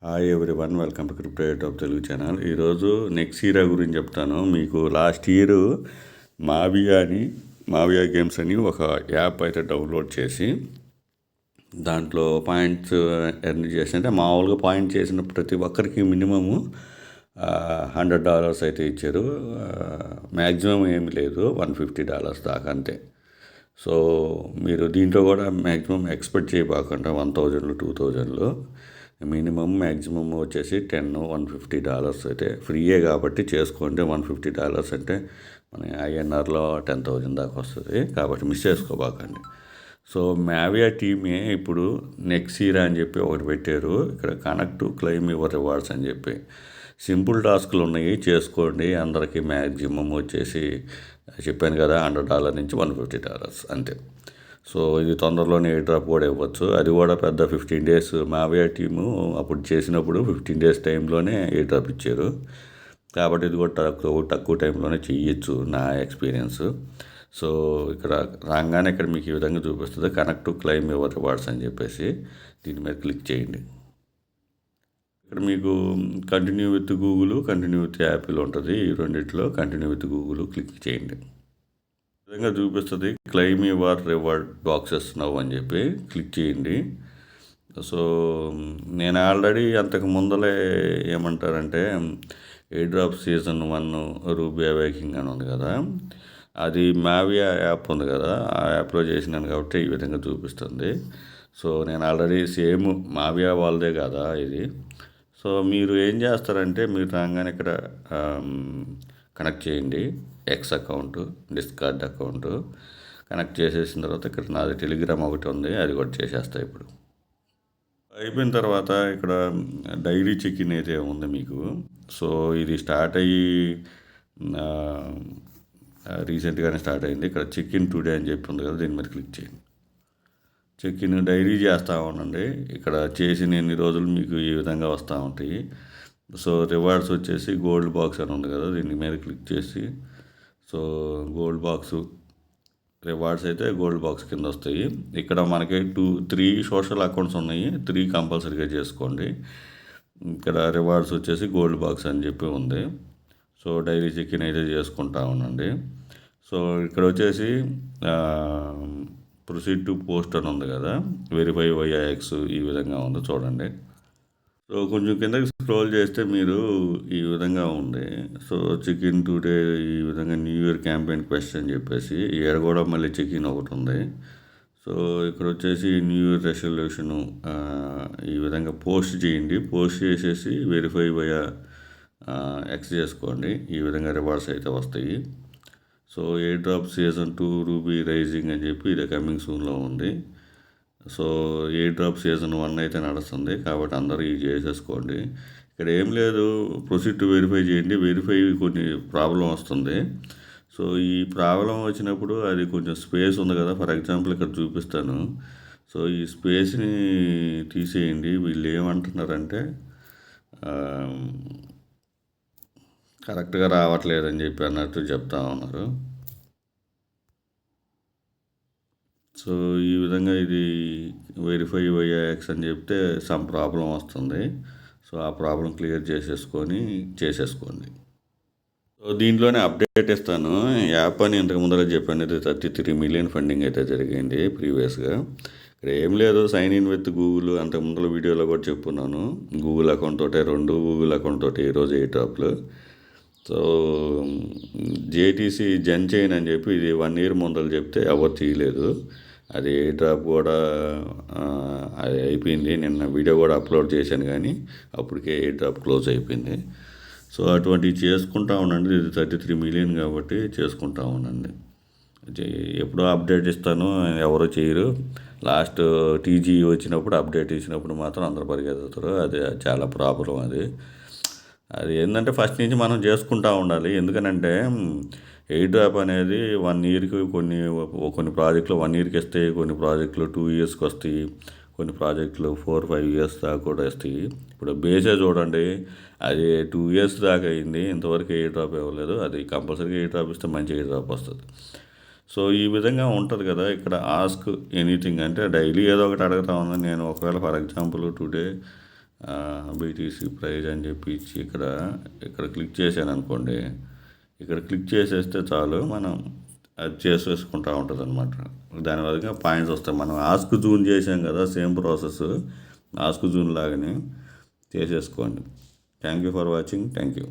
Hi everyone, welcome to crypto YouTube Telugu channel. ఈరోజు నెక్సీరా గురించి చెప్తాను. మీకు లాస్ట్ ఇయర్ మావియా గేమ్స్ అని ఒక యాప్ అయితే డౌన్లోడ్ చేసి దాంట్లో పాయింట్స్ ఎర్న్ చేసి, అంటే మామూలుగా పాయింట్ చేసిన ప్రతి ఒక్కరికి మినిమము $100 అయితే ఇచ్చారు. మ్యాక్సిమం ఏమి లేదు, $150 దాకా అంతే. సో మీరు దీంట్లో కూడా మ్యాక్సిమం ఎక్స్పెక్ట్ చేయబాకండి 1000 2000. మినిమం మ్యాక్సిమం వచ్చేసి $150 అయితే ఫ్రీయే కాబట్టి చేసుకోండి. $150 అంటే మన ఐఎన్ఆర్లో 10,000 దాకా వస్తుంది, కాబట్టి మిస్ చేసుకోబాకండి. సో మావియా టీమే ఇప్పుడు నెక్సీరా అని చెప్పి ఒకటి పెట్టారు. ఇక్కడ కనెక్ట్ క్లెయిమ్ యువర్ రివార్డ్స్ అని చెప్పి సింపుల్ టాస్క్లు ఉన్నాయి, చేసుకోండి. అందరికీ మ్యాక్సిమం వచ్చేసి చెప్పాను కదా, $100 నుంచి $150 అంతే. సో ఇది తొందరలోనే ఎయిర్ డ్రాప్ కూడా ఇవ్వచ్చు. అది కూడా పెద్ద 15 days మావియా టీము అప్పుడు చేసినప్పుడు 15 days టైంలోనే ఎయిర్ డ్రాప్ ఇచ్చారు. కాబట్టి ఇది కూడా తక్కువ టైంలోనే చెయ్యొచ్చు నా ఎక్స్పీరియన్స్. సో ఇక్కడ రాగానే ఇక్కడ మీకు ఈ విధంగా చూపిస్తుంది, connect to claim your rewards అని చెప్పేసి దీని మీద క్లిక్ చేయండి. ఇక్కడ మీకు continue with Google, continue with Apple ఉంటుంది. ఈ రెండిట్లో కంటిన్యూ విత్ గూగుల్ క్లిక్ చేయండి. విధంగా చూపిస్తుంది claim your reward boxes now అని చెప్పి క్లిక్ చేయండి. సో నేను ఆల్రెడీ అంతకు ముందలే ఏమంటారంటే air drop season 1 ruby awaking అని ఉంది కదా, అది మావియా యాప్ ఉంది కదా, ఆ యాప్లో చేసినాను కాబట్టి ఈ విధంగా చూపిస్తుంది. సో నేను ఆల్రెడీ సేమ్ మావియా వాళ్ళదే కదా ఇది. సో మీరు ఏం చేస్తారంటే మీరు రాగానే ఇక్కడ కనెక్ట్ చేయండి. X account, discard account connect చేసేసిన తర్వాత ఇక్కడ నాది టెలిగ్రామ్ ఒకటి ఉంది, అది కూడా చేసేస్తా. ఇప్పుడు అయిపోయిన తర్వాత ఇక్కడ డైలీ చెక్-ఇన్ అయితే ఉంది మీకు. సో ఇది స్టార్ట్ అయ్యి రీసెంట్గానే స్టార్ట్ అయింది. ఇక్కడ చెక్-ఇన్ టుడే అని చెప్పి ఉంది కదా, దీని మీద క్లిక్ చేయండి. చెక్-ఇన్ డైలీ చేస్తూ ఉండండి. ఇక్కడ చేసిన ఎన్ని రోజులు మీకు ఈ విధంగా వస్తూ ఉంటాయి. సో రివార్డ్స్ వచ్చేసి గోల్డ్ బాక్స్ అని ఉంది కదా, దీని మీద క్లిక్ చేసి సో గోల్డ్ బాక్స్ రివార్డ్స్ అయితే గోల్డ్ బాక్స్ కింద వస్తాయి. ఇక్కడ మనకి 3 సోషల్ అకౌంట్స్ ఉన్నాయి, 3 కంపల్సరీగా చేసుకోండి. ఇక్కడ రివార్డ్స్ వచ్చేసి గోల్డ్ బాక్స్ అని చెప్పి ఉంది. సో డైలీ చెక్-ఇన్ అయితే చేసుకుంటా ఉండండి. సో ఇక్కడ వచ్చేసి ప్రొసీడ్ టు పోస్ట్ అని ఉంది కదా, వెరిఫై వయా ఎక్స్ ఈ విధంగా ఉంది చూడండి. సో కొంచెం కిందకి స్క్రోల్ చేస్తే మీరు ఈ విధంగా ఉంది. సో చెక్-ఇన్ టుడే ఈ విధంగా న్యూ ఇయర్ క్యాంపెయిన్ క్వశ్చన్ అని చెప్పేసి ఈడ కూడా మళ్ళీ చెక్-ఇన్ ఒకటి ఉంది. సో ఇక్కడ వచ్చేసి న్యూ ఇయర్ రెజల్యూషను ఈ విధంగా పోస్ట్ చేయండి. పోస్ట్ చేసేసి వెరిఫై వయా ఎక్స్ చేసుకోండి. ఈ విధంగా రివార్డ్స్ అయితే వస్తాయి. So airdrop season 2 ruby rising అని చెప్పి ఇది కమింగ్ సూన్లో ఉంది. సో ఎయిర్ డ్రాప్ సీజన్ 1 అయితే నడుస్తుంది, కాబట్టి అందరూ ఇది చేసేసుకోండి. ఇక్కడ ఏం లేదు, ప్రొసీడ్ టు వెరిఫై చేయండి. వెరిఫై కొన్ని ప్రాబ్లం వస్తుంది. సో ఈ ప్రాబ్లం వచ్చినప్పుడు అది కొంచెం స్పేస్ ఉంది కదా, ఫర్ ఎగ్జాంపుల్ ఇక్కడ చూపిస్తాను. సో ఈ స్పేస్ని తీసేయండి. వీళ్ళు ఏమంటున్నారంటే కరెక్ట్గా రావట్లేదని చెప్పి అన్నట్టు చెప్తా ఉన్నారు. సో ఈ విధంగా ఇది వెరిఫై వయా ఎక్స్ అని చెప్తే సమ్ ప్రాబ్లం వస్తుంది. సో ఆ ప్రాబ్లం క్లియర్ చేసేసుకోండి. సో దీంట్లోనే అప్డేట్ ఇస్తాను. యాప్ అని ఇంతకు ముందర చెప్పాను, ఇది 33 million ఫండింగ్ అయితే జరిగింది ప్రీవియస్గా. ఇక్కడ ఏం లేదు, సైన్ ఇన్ విత్ గూగుల్ అంతకు ముందర వీడియోలో కూడా చెప్పున్నాను. గూగుల్ అకౌంట్ తోటే 2 గూగుల్ అకౌంట్ తోటి ఈరోజు 8 డ్రాప్లు. సో జేటీసీ జెన్ చైన్ అని చెప్పి ఇది 1 year ముందర చెప్తే ఎవరు తీయలేదు. అది ఎయిర్ డ్రాప్ కూడా అది అయిపోయింది. నిన్న వీడియో కూడా అప్లోడ్ చేశాను, కానీ అప్పటికే ఎయిర్ డ్రాప్ క్లోజ్ అయిపోయింది. సో అటువంటివి చేసుకుంటా ఉండండి. ఇది 33 million కాబట్టి చేసుకుంటా ఉండండి. ఎప్పుడో అప్డేట్ ఇస్తాను, ఎవరో చేయరు. లాస్ట్ టీజీ వచ్చినప్పుడు అప్డేట్ ఇచ్చినప్పుడు మాత్రం అందరు పరిగెత్తుతారు. అది చాలా ప్రాబ్లం. అది ఏంటంటే ఫస్ట్ నుంచి మనం చేసుకుంటూ ఉండాలి. ఎందుకనంటే ఎయిర్ డ్రాప్ అనేది 1 yearకి కొన్ని ప్రాజెక్టులు 1 yearకి వస్తాయి, కొన్ని ప్రాజెక్టులు 2 yearsకి వస్తాయి, కొన్ని ప్రాజెక్టులు 4-5 years దాకా కూడా వస్తాయి. ఇప్పుడు బేసే చూడండి, అది 2 years దాకా అయింది, ఇంతవరకు ఎయిర్ డ్రాప్ ఇవ్వలేదు. అది కంపల్సరీగా ఎయిర్ డ్రాప్ ఇస్తే మంచి ఎయిర్ డ్రాప్ వస్తుంది. సో ఈ విధంగా ఉంటుంది కదా. ఇక్కడ ఆస్క్ ఎనీథింగ్ అంటే డైలీ ఏదో ఒకటి అడుగుతా ఉందని నేను ఒకవేళ for example today BTC price అని చెప్పి ఇచ్చి ఇక్కడ క్లిక్ చేశాను అనుకోండి. ఇక్కడ క్లిక్ చేసేస్తే చాలు, మనం అది చేసేసుకుంటూ ఉంటుంది అనమాట. దానివల్ల పాయింట్స్ వస్తాయి. మనం ఆస్క్ జూన్ చేసాం కదా, సేమ్ ప్రాసెస్ ఆస్క్ జూన్ లాగానే చేసేసుకోండి. Thank you for watching. Thank you.